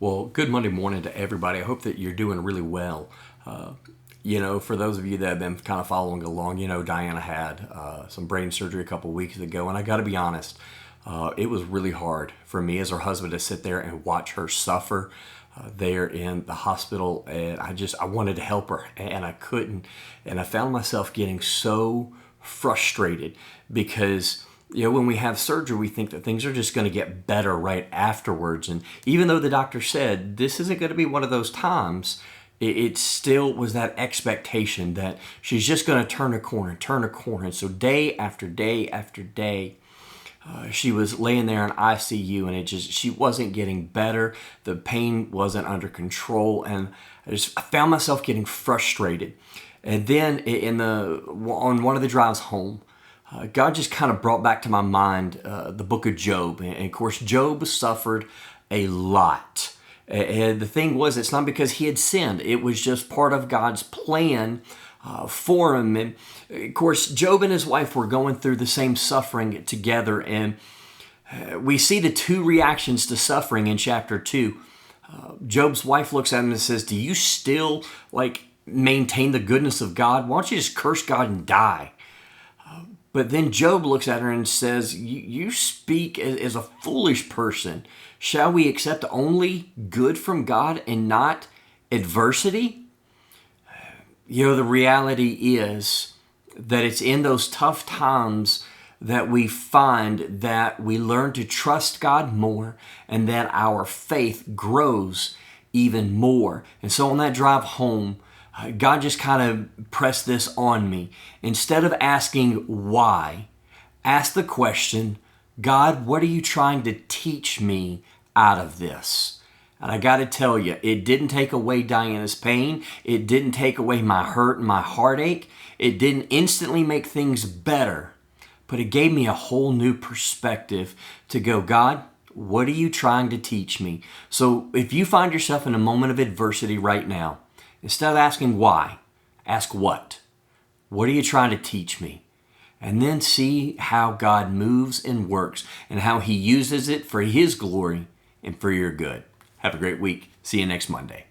Well, good Monday morning to everybody. I hope that you're doing really well. For those of you that have been kind of following along, Diana had some brain surgery a couple weeks ago, and I got to be honest, it was really hard for me as her husband to sit there and watch her suffer there in the hospital. And I wanted to help her, and I couldn't. And I found myself getting so frustrated because when we have surgery, we think that things are just going to get better right afterwards. And even though the doctor said this isn't going to be one of those times, it still was that expectation that she's just going to turn a corner. And so day after day after day, she was laying there in ICU, and she wasn't getting better. The pain wasn't under control, and I found myself getting frustrated. And then on one of the drives home, God just kind of brought back to my mind the book of Job. And of course, Job suffered a lot. And the thing was, it's not because he had sinned. It was just part of God's plan for him. And of course, Job and his wife were going through the same suffering together. And we see the two reactions to suffering in chapter 2. Job's wife looks at him and says, "Do you still maintain the goodness of God? Why don't you just curse God and die?" But then Job looks at her and says, you speak as a foolish person. Shall we accept only good from God and not adversity? The reality is that it's in those tough times that we find that we learn to trust God more and that our faith grows even more. And so on that drive home, God just kind of pressed this on me. Instead of asking why, ask the question, God, what are you trying to teach me out of this? And I got to tell you, it didn't take away Diana's pain. It didn't take away my hurt and my heartache. It didn't instantly make things better, but it gave me a whole new perspective to go, God, what are you trying to teach me? So if you find yourself in a moment of adversity right now, instead of asking why, ask what. What are you trying to teach me? And then see how God moves and works and how He uses it for His glory and for your good. Have a great week. See you next Monday.